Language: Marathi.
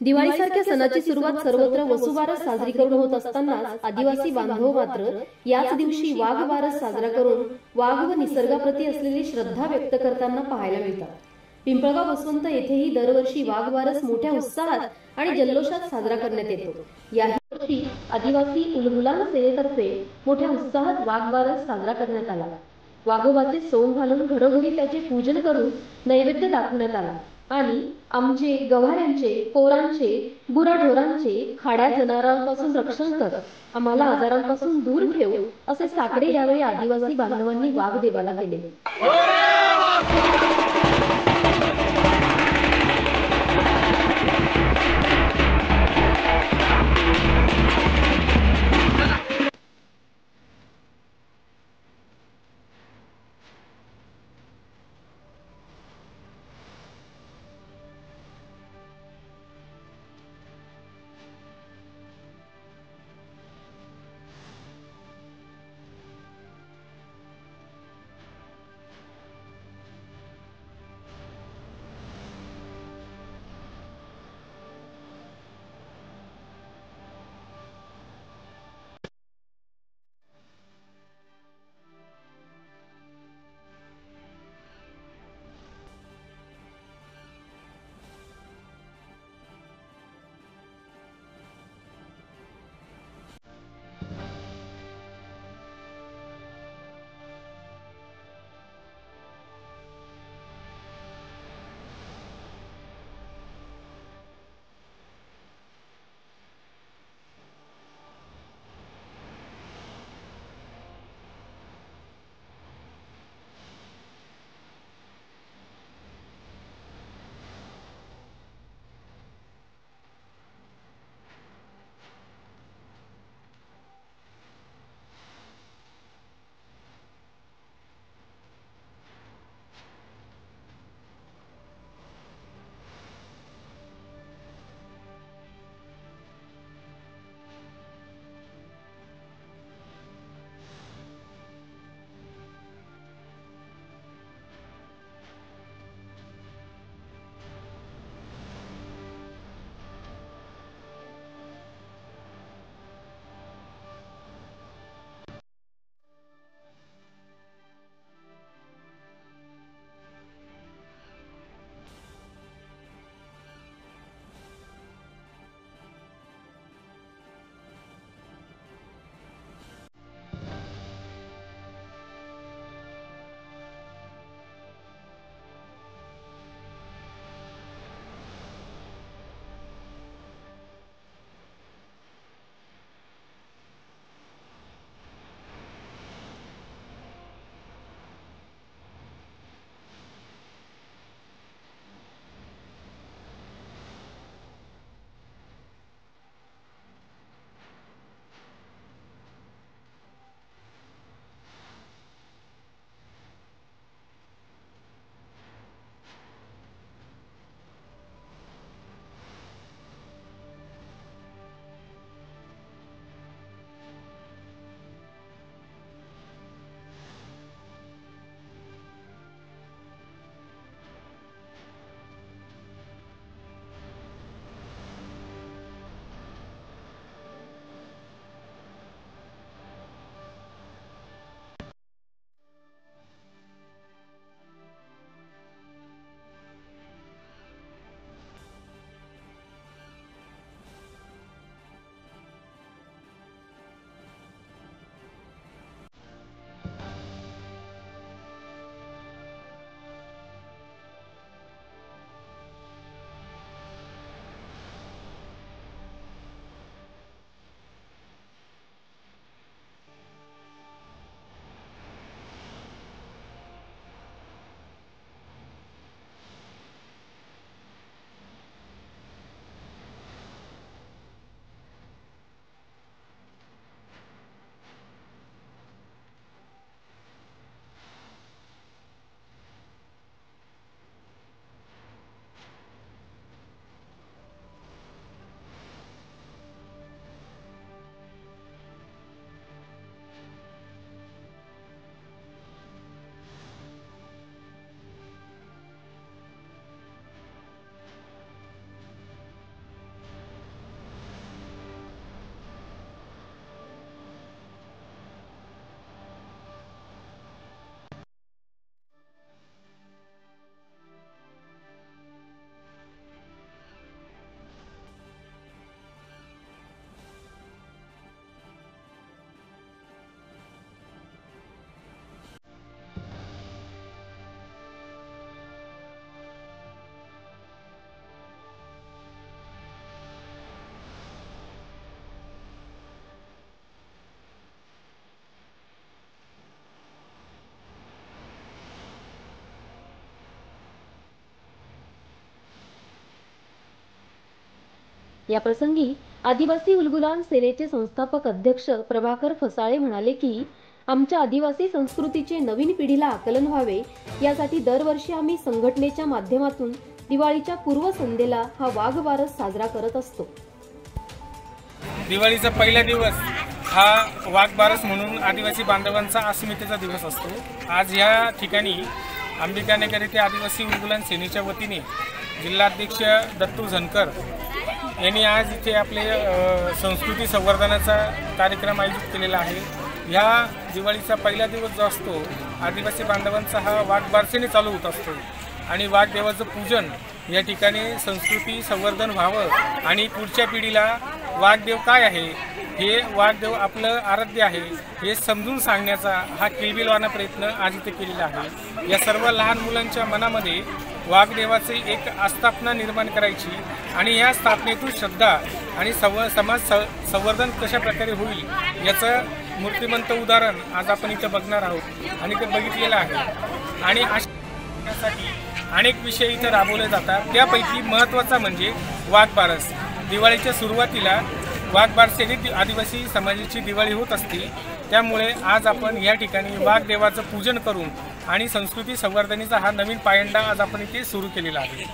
दिवाळीसारख्या सणाची सुरुवात सर्वत्र वसुबारस साजरी करून होत असतानाच आदिवासी बांधव मात्र याच दिवशी वाघबारस साजरा करून वाघ व निसर्गाप्रती असलेली श्रद्धा व्यक्त करताना पाहायला मिळतात. पिंपळगाव बसवंत येथेही दरवर्षी वाघबारस मोठ्या उत्साहात आणि जल्लोषात साजरा करण्यात येतो. याही वर्षी आदिवासी उलगुलान सेनेतर्फे मोठ्या उत्साहात वाघबारस साजरा करण्यात आला. वाघोबाचे सोंग घालून घरोघरी त्याचे पूजन करून नैवेद्य दाखवण्यात आला आणि आमचे गव्हाऱ्यांचे, पोरांचे, गुराढोरांचे, खाड्या जनावरांपासून रक्षण कर, आम्हाला आजारांपासून दूर ठेव असे साकडे यावेळी आदिवासी बांधवांनी वाघदेवाला केले. या प्रसंगी आदिवासी उलगुलान सेनेचे संस्थापक अध्यक्ष प्रभाकर फसाळे म्हणाले की आमच्या आदिवासी संस्कृतीचे नवीन पिढीला आकलन व्हावे यासाठी दरवर्षी आम्ही संघटनेच्या माध्यमातून दिवाळीच्या पूर्वसंध्येला हा वाघ बारस साजरा करत असतो। दिवाळीचा पहिला दिवस हा वाघ बारस म्हणून आदिवासी बांधवांचा अस्मितेचा दिवस असतो। आज या ठिकाणी अंबिकानगर येथे आदिवासी उलगुलान सेनेच्या वतीने जिल्हाध्यक्ष दत्तू झनकर यांनी आज इथे आपले संस्कृती संवर्धनाचा कार्यक्रम आयोजित केलेला आहे। ह्या दिवाळीचा पहिला दिवस जो असतो आदिवासी बांधवांचा हा वाघ बारसेने चालू होत असतो आणि वाघ देवाचं पूजन या ठिकाणी संस्कृती संवर्धन व्हावं आणि पुढच्या पिढीला वाघदेव काय आहे, हे वाघदेव आपलं आराध्य आहे हे समजून सांगण्याचा हा किलबिलवाना प्रयत्न आज इथे केलेला आहे। या सर्व लहान मुलांच्या मनामध्ये वाघदेवाची एक आस्थापना निर्माण करायची आणि या स्थापनेतून श्रद्धा आणि समाज संवर्धन कशा प्रकारे होईल याचं मूर्तिमंत उदाहरण आज आपण इथे बघणार आहोत आणि ते बघितलेलं आहे। आणि अशासाठी अनेक विषय इथे राबवले जातात, त्यापैकी महत्त्वाचा म्हणजे वाघ बारस। दिवाळीच्या सुरुवातीला वाघ बारसेने आदिवासी समाजाची दिवाळी होत असते, त्यामुळे आज आपण या ठिकाणी वाघ देवाचं पूजन करून आणि संस्कृती संवर्धनाचा हा नवीन पायंडा आज आपण इथे सुरू केलेला आहे।